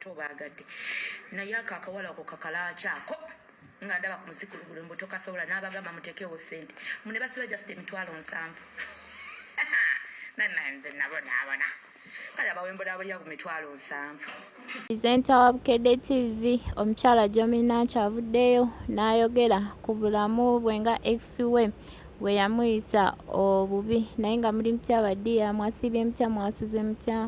tobagadde naye akakawala ko kakalakyako nga ndaba ku muzikulugulu mbu tokasobola n'abagamba mutekewo ssente mune basiba just emitwalo 7 nananze nabonaabona kale abawembulabulya ku mitwalo 7. Presenter wa Bukedde TV omukyala Jommie Nankya avuddeyo n'ayogera ku bulamu bwe nga ex we bwe yamuyisa obubi naye nga muli mutya badiya mwasibye mutya mwasuze mutya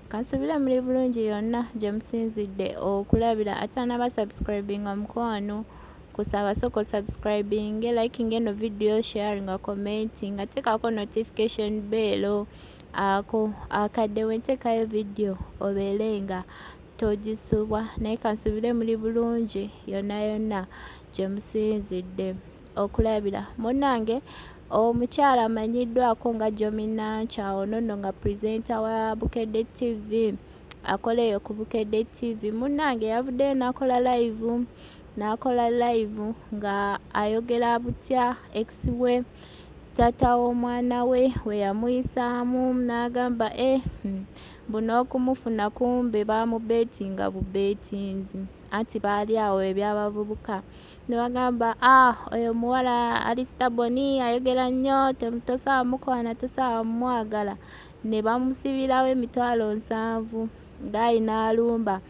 kansubire muli bulungi yonna gye musinzidde okulabira ate n'abasubscribinga mukwano kusaba soko subscribing liking eno video sharing commenting atekako notification bell ako akadde wentekayo video obelenga togisubwa naye kansubire muli bulungi yonna gye musinzidde okulabira munange omukyala amanyiddwako nga Jommie Nankya ono nno nga presenter wa Bukedde TV akoleyo ku Bukedde TV munange yavuddeyo n'akola live nga ayogera butya ex we tata w'omwana we weyamuyisamu n'agamba buno okumufuna kumbe bamubetinga bubetinzi anti baali awo ebyabavubuka nebagamba oyo muwala alistaboni ayogera nnyo tosawa mukwana tosawa mwagala ne bamusibirawo emitwalo 7 ngayi n'alumba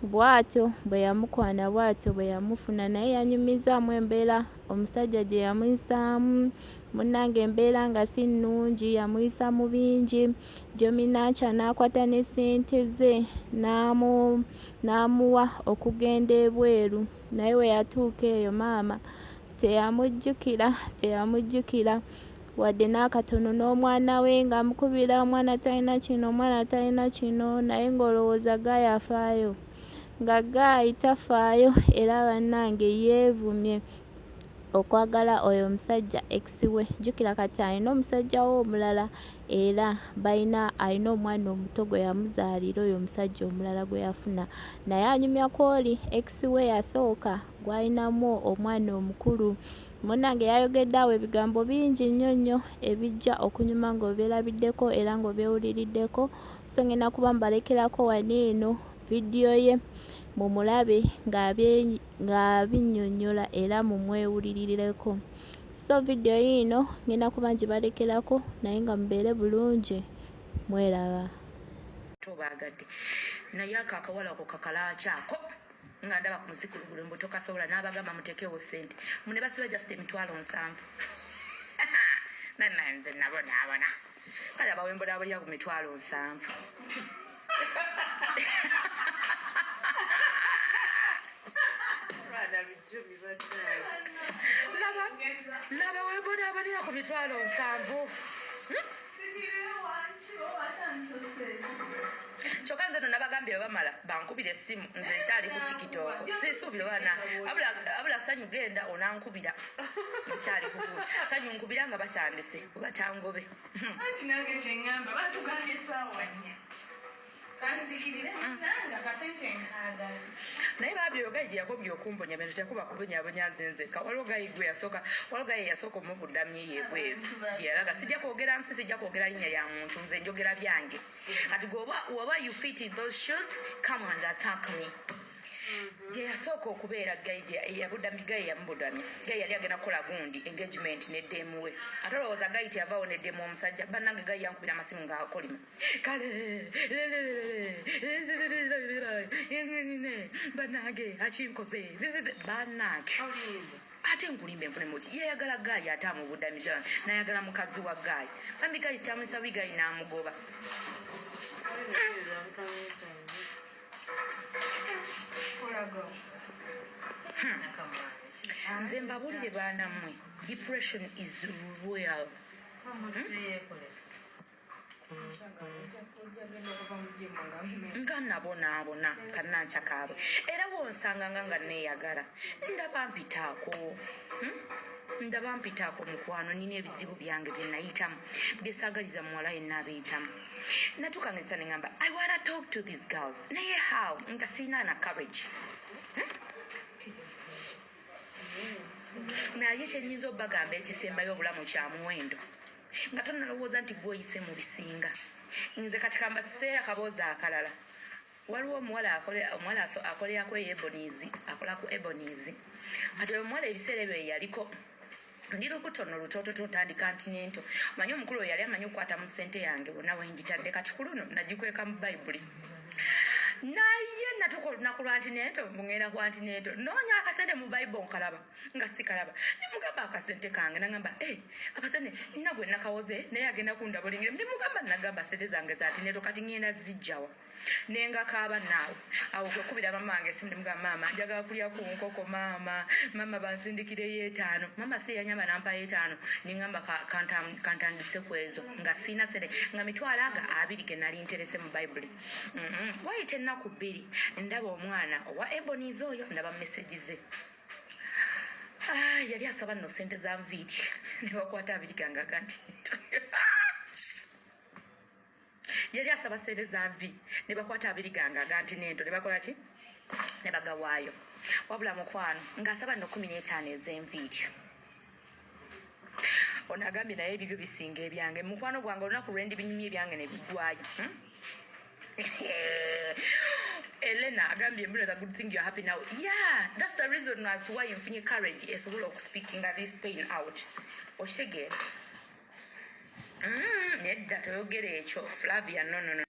bwatyo bwe yamukwana bwatyo bwe yamufuna naye yanyumizaamu embeera omusajja gye yamuyisaamu munnange embeera nga si nnungi yamuyisa mu bingi Jommie Nankya n'akwata ne ssente ze n'amuwa okugenda ebweru naye we yatuuka eyo maama teyamujjukira wadde n'akatono n'omwana we ng'amukubira omwana talina kino naye ng'olowooza Gayi afaayo nga Gayi tafaayo era bannange yeevumye okwagala oyo omusajja ex we jjukira kati alina omusajja we omulala era alina omwana omuto gwe yamuzaalira oyo omusajja omulala gwe yafuna naye anyumya kwoli ex we yasooka gw'alinamu omwana omukulu munnange yayogedde awo ebigambo bingi nnyo ebijja okunyuma ng'obeerabiddeko era ng'obeewuliriddeko so ngenda kuba mbalekerako wani eno vidiyo ye mumulabe ng'abinnyonnyola era mumwewulirireko so vidiyo yino ngenda kuba ngibalekerako naye nga mubeere bulungi mweraba tobagadde naye akakawala ko kakalakyako nga ndaba ku muzikulugulu mbu tokasobola n'abagamba mutekewo ssente mune basiba just emitwalo 7 nananze nabonaabona kale abawembulabulya ku mitwalo 7 laba wembulabulya ku mitwalo 7 kyokka nze no nabagambye bamala bankubira essimu nze nkyali ku tiktok sisuubira baana abula sanyu genda onankubira nkyali kukula sanyu nkubira nga bakyandise batangobe anti nange kyeŋŋamba batugambye essaawa 4 kanzikirire nanga kasente nkaagala naye babyo Gayi gye yakobya okumponya bintu tekuba kubonyabonya nze nzekka waliwo Gayi yasooka omubudamye yebweru gyeyalaga sijja kwogera linnya lya muntu nze njogera byange kati woba you fit in those shoes come and attack me gye yasooka okubeera Gayi yamubudamye Gayi yali agenda kukola gundi engagement neddemu we ate olowooza Gayi teyavaawo neddemu omusajja bannange Gayi yankubira amasimu ng'akolima kale bannange akinkoze bannange ate nkulimba enfune muki yeyagala Gayi ate amubudamiza nayagala mukazi wa Gayi bambi Gayi kyamusabi Gayi n'amugoba nze mbabulire baana mmwe depression is real nga nabonaabona Nankya kaabwe era wonsanga nga neeyagala ndaba mpitaako mukwano nina ebizibu byange bye nayitamu byesaagaliza muwala yenna abiyitamu natuuka ngesa ne ngamba I wanna talk to these girls naye how nga sirina na courage naye kyenyinza obbagamba ekisembayo obulamu kya muwendo nga tonalowooza nti gwoyise mu bisinga nze kati kamba kiseera kaboozi akalala waliwo omuwala akolerako ebonizi akola ku ebonizi ate omuwala ebiseera ebyo yaliko ndi lubutono lutototo ntandika ntinento manyi omukulu oyo yali amanyi okukwata mu ssente yange bonna wengitadde katikuluno nagikweka mu bayibuli naye natuka olunaku lwa ntinento mugenda ku ntinento noonya akasente mu bayibuli nkalaba nga sikalaba nimugamba akasente kange nagamba akasente nina gwe nakawoze naye agenda kundabulingire ndimugamba nagamba sente zange za ntinento kati ngenda zijjawa nenga kaaba naawe awo kwekubira mama wange sindimugamba maama njagala kulya ku nkoko maama bansindikireyo 5 mama si yanyamba nampa 5 ningamba kantandise kwezo nga sina sere nga mitwalo aga 2 ge nali nterese mu bayibuli wayite ennaku 2 ndaba omwana owa eboniz oyo ndaba meseji ze yali asaba nno sente za nviiri ne bakwata 2 gange agati yali asaba sente za nvi ne bakwata 2 gange aganti nento ne bakola ki ne bagawaayo wabula mukwano ng'asaba nno 15 ez'enviiri ono agambye naye ebibyo bisinga ebyange mukwano gwange olunaku lwendi binyumye ebyange ne biggwayo Elena agambye mbona the good thing you're happy now. Yeah, that's the reason as to why you feel courage is all of speaking this pain out. Oshege. Nedda toyogere ekyo Flavia no